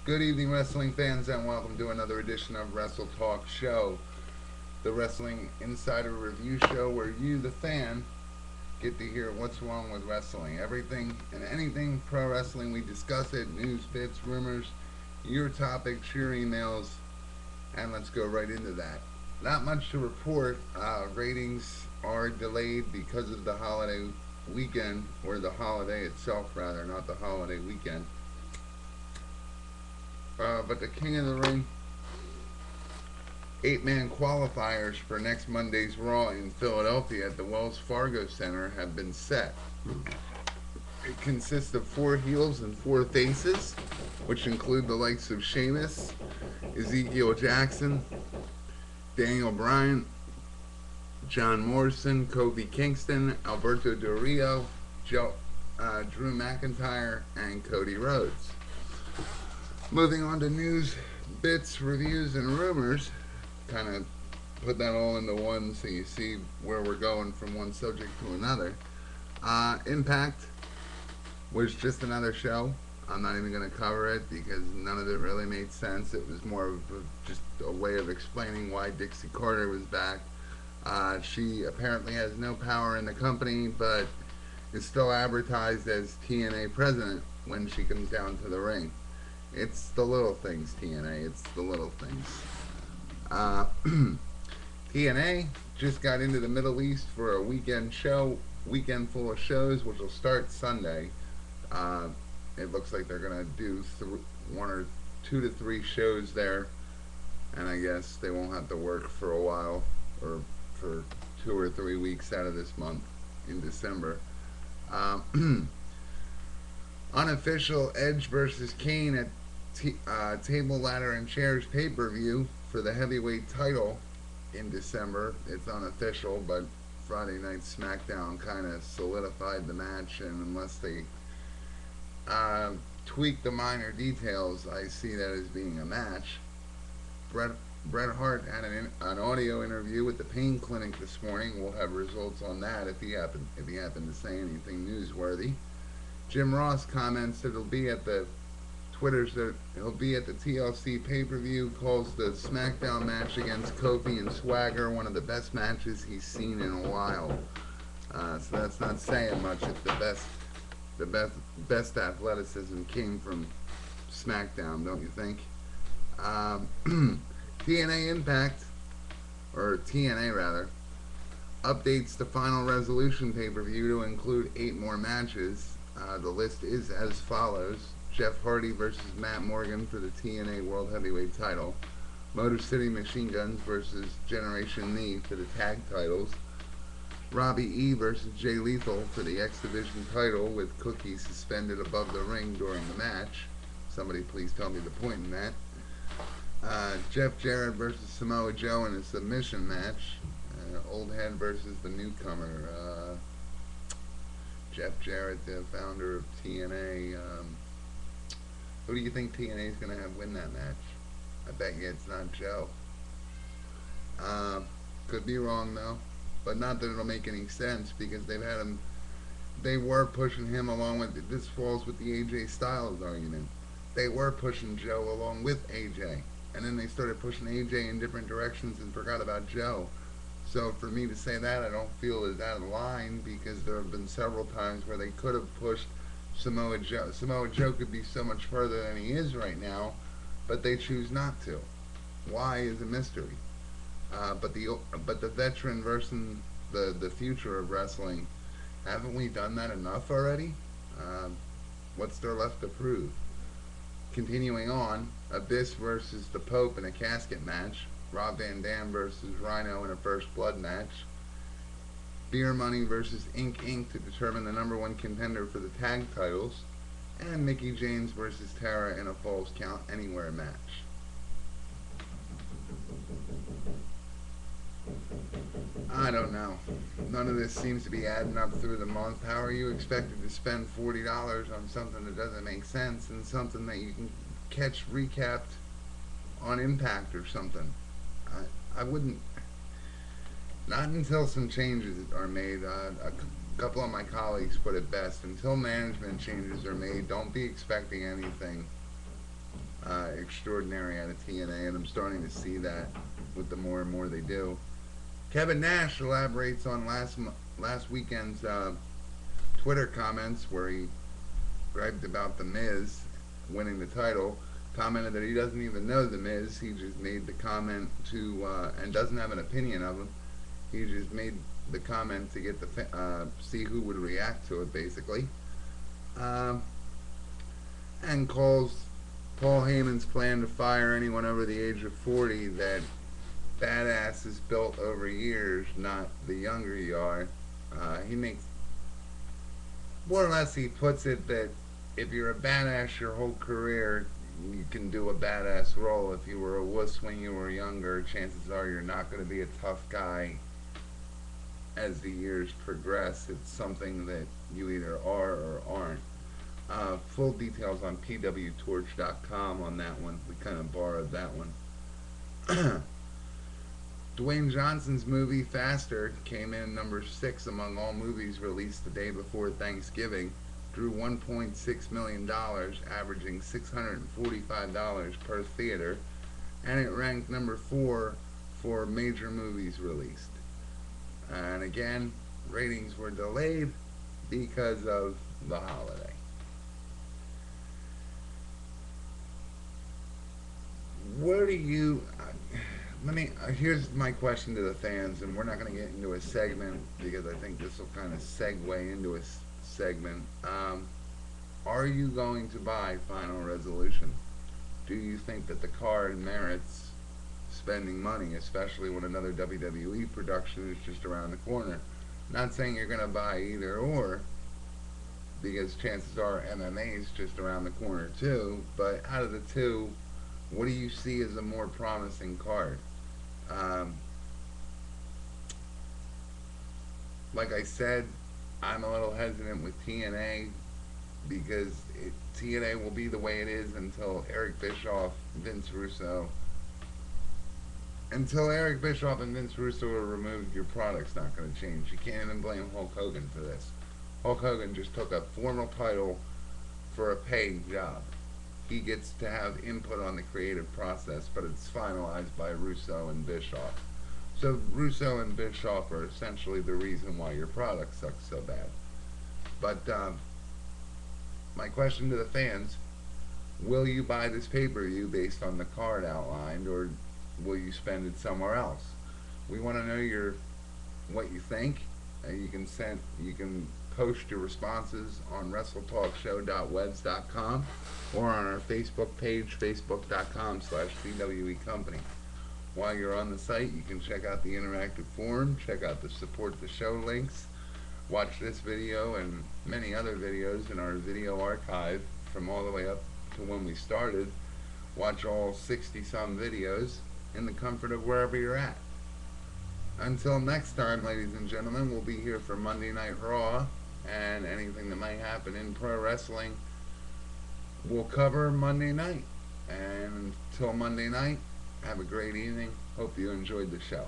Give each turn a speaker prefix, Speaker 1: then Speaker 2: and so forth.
Speaker 1: Good evening, wrestling fans, and welcome to another edition of Wrestle Talk Show, the wrestling insider review show where you, the fan, get to hear what's wrong with wrestling. Everything and anything pro wrestling, we discuss it, news, bits, rumors, your topics, your emails, and let's go right into that. Not much to report. Ratings are delayed because of the holiday weekend, or the holiday itself, rather, not the holiday weekend. But the King of the Ring 8-man qualifiers for next Monday's Raw in Philadelphia at the Wells Fargo Center have been set. It consists of 4 heels and 4 faces, which include the likes of Sheamus, Ezekiel Jackson, Daniel Bryan, John Morrison, Kofi Kingston, Alberto Del Rio, Drew McIntyre, and Cody Rhodes. Moving on to news, bits, reviews, and rumors, kind of put that all into one so you see where we're going from one subject to another. Impact was just another show. I'm not even going to cover it because none of it really made sense. It was more of just a way of explaining why Dixie Carter was back. She apparently has no power in the company, but is still advertised as TNA president when she comes down to the ring. It's the little things, TNA. It's the little things. Uh, TNA just got into the Middle East for a weekend full of shows, which will start Sunday. Uh, it looks like they're gonna do 1 or 2 to 3 shows there, and I guess they won't have to work for a while, or for 2 or 3 weeks out of this month in December. Unofficial Edge versus Kane at Table, Ladder, and Chairs pay-per-view for the heavyweight title in December. It's unofficial, but Friday Night SmackDown kind of solidified the match, and unless they tweak the minor details, I see that as being a match. Bret, Bret Hart had an audio interview with the Pain Clinic this morning. We'll have results on that if he happened to say anything newsworthy. Jim Ross comments that he'll be at the TLC pay-per-view, calls the SmackDown match against Kofi and Swagger one of the best matches he's seen in a while. So that's not saying much if the best athleticism came from SmackDown, don't you think? TNA Impact, or TNA rather, updates the Final Resolution pay-per-view to include 8 more matches. The list is as follows: Jeff Hardy versus Matt Morgan for the TNA World Heavyweight title, Motor City Machine Guns versus Generation Me for the tag titles, Robbie E versus Jay Lethal for the X Division title with Cookie suspended above the ring during the match. Somebody please tell me the point in that. Jeff Jarrett versus Samoa Joe in a submission match. Old Head versus the newcomer. Jeff Jarrett, the founder of TNA. Who do you think TNA is going to have win that match? I bet you it's not Joe. Could be wrong though, but not that it'll make any sense because they've had him. They were pushing him along with. This falls with the AJ Styles argument. They were pushing Joe along with AJ, and then they started pushing AJ in different directions and forgot about Joe. So for me to say that, I don't feel is out of line because there have been several times where they could have pushed Samoa Joe. Samoa Joe could be so much further than he is right now, but they choose not to. Why is a mystery. But the veteran versus the future of wrestling, haven't we done that enough already? What's there left to prove? Continuing on, Abyss versus the Pope in a casket match, Rob Van Dam versus Rhino in a First Blood match, Beer Money versus Inc. to determine the #1 contender for the tag titles, and Mickey James versus Tara in a Falls Count Anywhere match. I don't know. None of this seems to be adding up through the month. How are you expected to spend $40 on something that doesn't make sense and something that you can catch recapped on Impact or something? I wouldn't. Not until some changes are made. A couple of my colleagues put it best. Until management changes are made, don't be expecting anything extraordinary out of TNA, and I'm starting to see that with the more and more they do. Kevin Nash elaborates on last weekend's Twitter comments where he griped about The Miz winning the title. Commented that he doesn't even know The Miz. He just made the comment to and doesn't have an opinion of him. He just made the comment to get the see who would react to it, basically. And calls Paul Heyman's plan to fire anyone over the age of 40 that badass is built over years, not the younger you are. He makes, more or less, he puts it that if you're a badass your whole career, you can do a badass role. If you were a wuss when you were younger, chances are you're not going to be a tough guy as the years progress. It's something that you either are or aren't. Full details on pwtorch.com on that one. We kind of borrowed that one. Dwayne Johnson's movie Faster came in number 6 among all movies released the day before Thanksgiving. Drew $1.6 million, averaging $645 per theater, and it ranked number 4 for major movies released. And again, ratings were delayed because of the holiday. What do you... here's my question to the fans, and we're not going to get into a segment because I think this will kind of segue into a segment. Are you going to buy Final Resolution? Do you think that the card merits spending money, especially when another WWE production is just around the corner? Not saying you're going to buy either or, because chances are MMA is just around the corner too, but out of the two, what do you see as a more promising card? Like I said, I'm a little hesitant with TNA because TNA will be the way it is until Eric Bischoff, Vince Russo. Until Eric Bischoff and Vince Russo are removed, your product's not going to change. You can't even blame Hulk Hogan for this. Hulk Hogan just took a formal title for a paid job. He gets to have input on the creative process, but it's finalized by Russo and Bischoff. So Russo and Bischoff are essentially the reason why your product sucks so bad. But my question to the fans, will you buy this pay-per-view based on the card outlined, or will you spend it somewhere else? We want to know what you think. You can post your responses on WrestleTalkShow.webs.com or on our Facebook page, facebook.com/CWE Company. While you're on the site, you can check out the interactive forum, check out the support the show links, watch this video and many other videos in our video archive from all the way up to when we started. Watch all 60-some videos in the comfort of wherever you're at. Until next time, ladies and gentlemen, we'll be here for Monday Night Raw, and anything that might happen in pro wrestling we'll cover Monday night. And until Monday night, have a great evening. Hope you enjoyed the show.